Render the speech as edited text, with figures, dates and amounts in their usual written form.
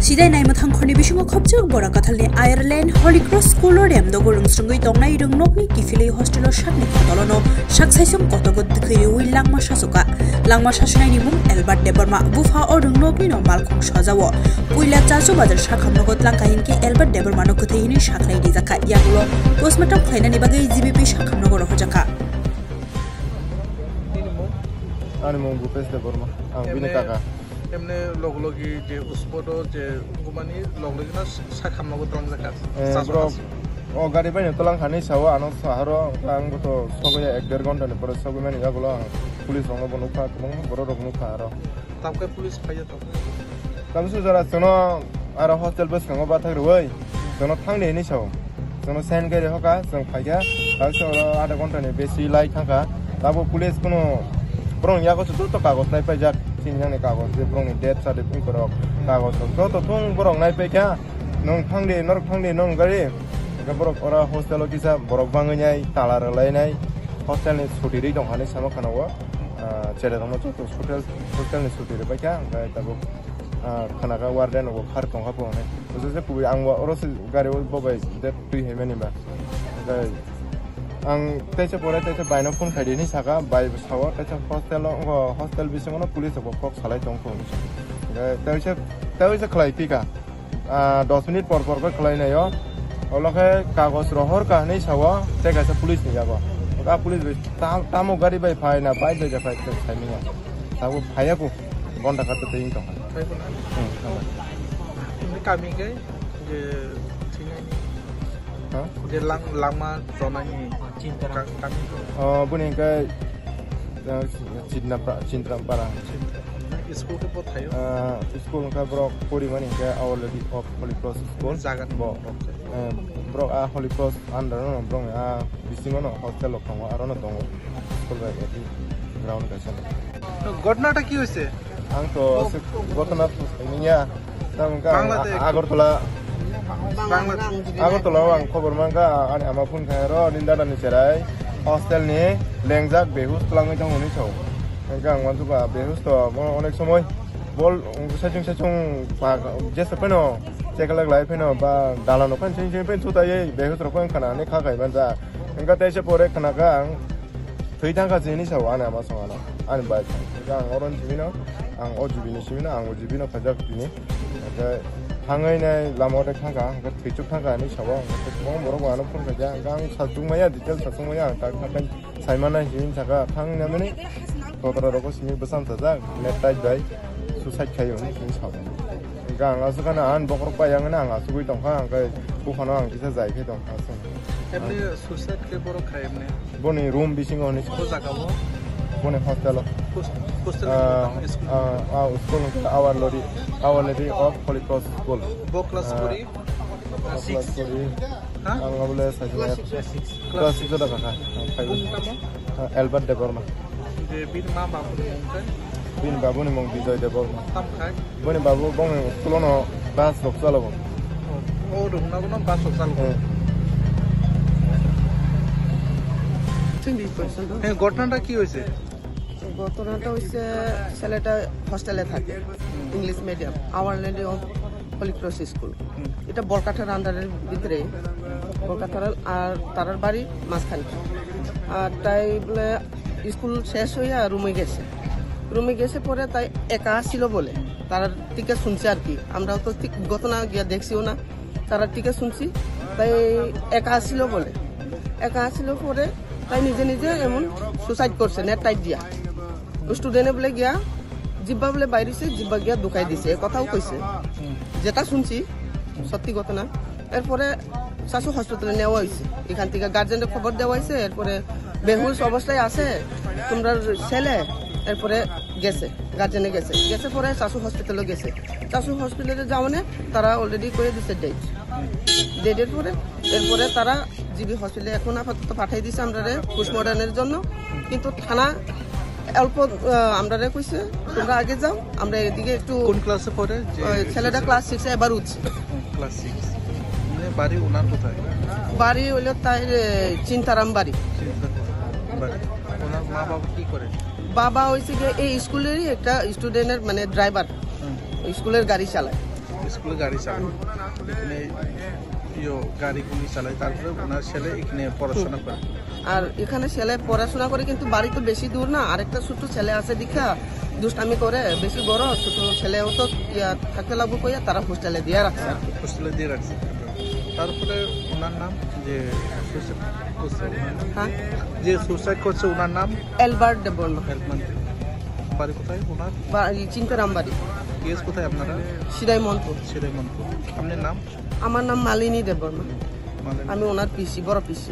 Sidai nai mathang khorni bisungo khopjak bora kathalni Ireland Holy Cross School rem dogo rungsrungui tongnai rungnokni kifili hostel shakni khotolono shaksaisom kotogod dkhiri ui langma shasoka langma shasnai ni mung Albert Deborma bufa o rungnokni no malkhung sajawo puila chachu bazar shakhamnogot langkahin ki Albert Deborma no kuthini shaklai dijaka yagulo postmortem khlainani bagai GBP shakhamnogor hojaka ani mung Bupes Deborma bini kaka এমনি লগলগি যে উসপটো যে গুমানি লগলগি না সাখামনগো তং জাকা bro ও গাড়ি বাইনে তলাং খানি Sao আনো সাহারো আং গতো সবে 1.5 ঘন্টা নে পরে সবে মানে ইয়াগুলো পুলিশ রং বনুখা কম বড় রংনুখা আর তাকে পুলিশ ফাইয়া তো কামসু জরা সনো আর হস্টেল বাস খাঙ্গো বাথা রই সনো থাংনে নি সাও সনো সাইন গাড়ি হকা সং ফাইয়া তাসো আধা ঘন্টা নে বেশি লাই থাকা তাবো পুলিশ কোনো ব্রং ইয়াগো তো কাগজ নাই পাইজা Sinyang ni kagos de brong ni death certificate korok kagos to thung borok nai pe kya nong thangde norok thangde nong gari ga borok ora hostel kisa borok bangai talar lai nai hostel ni chuti ri dong hane samo khanawa chele dong to hostel ni chuti ri pe kya ga tabo khana ga warden go khar tong ha po ne to se pu angwa oros gari bo bai de tui he mani ba ga ang teche pore teche baino phone khadi ni saka bai sawa teche hostel bisingono police bo kok salai tong phone teche khlai tika 10 minute por ko khlai na yo olokhe kagos rohor ka nei sawa teka se police ni jago ka police tamo gari bai phai na bai de ja phai te saimia tabu phaya ko gonta ka te ting tong ini kami ke je dia lama zona ini cinta kami buning ke cinta parang school ke pot hayo school ka bro puri mani ke already of Holy Cross school jagan bo bro Holy Cross under no bro bisingono hostel lokong arono tongo school ba eti ground ka sana ঘটনাটা কি হইছে ang to ঘটনা নিয়া tamka Agartala Agartala ang khobor mangka ani ama phone khairo nindana ni serai hostel ni lengjak behus tlangai dong ni chau engka ang mantu ba behus to onek somoy bol sachung jesa peno chekalak lai peno ba dalano pan ching pen chutai behus ro pan khana ne kha khai ban ja engka tese pore khana ka ang theitan ka jini chau ani ama songana ani ba ang oron jibino ang ojibini simina ang ojibino khajak bini hangai nai lamore khanga ga thichuk khanga ni sawa ko moro gano phone ka ja gang sajung maya detail sajung maya ta khakan saimana hin saka khang na mani totara roko simi besam ta ja net tai dai suicide khayo ni hin sawa gang asu kana an bokrok pa yang na asu gui tong khang ga ku khana ang bisa jai khe tong asu emni suicide ke borok khay emni boni room bising oni ko jaga bo boni hostel school our lady of Holy Cross school bo class kuri 6 ang ngabule sa class 6 da kaka Albert Deborma je bin ma babu bin babu ni mong bijoy Deborma tam khai boni babu bong kulono bas roksalo o dum na kono bas roksalo এই ঘটনাটা কি হয়েছে ঘটনাটা হচ্ছে ছেলেটা হস্টেলে থাকে English medium our lady of holy cross school এটা বরকাঠার আন্ডারের ভিতরে বরকাঠার আর তার বাড়ি মাঝখানে আর তাই বলে স্কুল শেষ হয়ে রুমে গেছে পরে তাই একা ছিল বলে তার টিকে শুনছে আর কি আমরাও তো ঠিক ঘটনা গিয়ে দেখছিও না তারা টিকে শুনছি তাই একা ছিল পরে তাই নিজে এমন সুসাইড করছে নেট টাইট দিয়া স্টুডেন্টে বলে গিয়া জিব্বা বলে বাইরেছে জিব্বা গিয়া দুখাই দিছে কথাও কইছে যেটা শুনছি সত্যি ঘটনা এরপরে শাশু হসপিটালে নেওয়া হয়েছে এখান থেকে গার্জেনের খবর দেওয়া হয়েছে এরপরে বেহুশ অবস্থায় আছে তোমরা ছেলে এরপরে গার্জেনে গেছে পরে শাশু হসপিটালে হসপিটালে যাওয়ানে তারা অলরেডি করে দিছে ডেটের পরে এরপরে তারা জিবি হসপিটালে এখন আপাতত পাঠাই দিছে আমরা পোস্টমর্টমের জন্য কিন্তু থানা অল্প আমরা কইছে তোমরা আগে যাও আমরা এদিকে একটু কোন ক্লাসে পড়ে ছেলেটা ক্লাস 6 এ এবার উঠছে ক্লাস 6 মানে বাড়ি ওনার কোথায় বাড়ি হলো তাই চিন্তারাম বাড়ি ওনার মা বাবা কি করে বাবা হইছে যে এই স্কুলেরই একটা স্টুডেন্টের মানে ড্রাইভার স্কুলের গাড়ি চালায় স্কুলে গাড়ি চালায়, এখানে গাড়িগুলি চালায়, তারপরে ওনার ছেলে এখানে পড়াশোনা করে। আর এখানে ছেলে পড়াশোনা করে, কিন্তু বাড়ি তো বেশি দূর না, আরেকটা ছোট ছেলে আছে দীক্ষা দুষ্টামি করে, বেশি বড় ছোট ছেলেও তো থাকতে লাগবো কইয়া তারা হোস্টেলে দিয়ে রাখছে আর কি। হোস্টেলে দিয়ে রাখছে। তারপরে ওনার নাম যে হ্যাঁ, যে সুসাইড করছে ওনার নাম এলবার্ট দেববর্মা। বাড়ি কোথায় ওনার? চিন্তারাম বাড়ি। কেস কোথায় আপনারা? সিদাই মনপুর। আপনার নাম? আমার নাম মালিনী দেববর্মা, মানে আমি ওনার পিসি, বড় পিসি।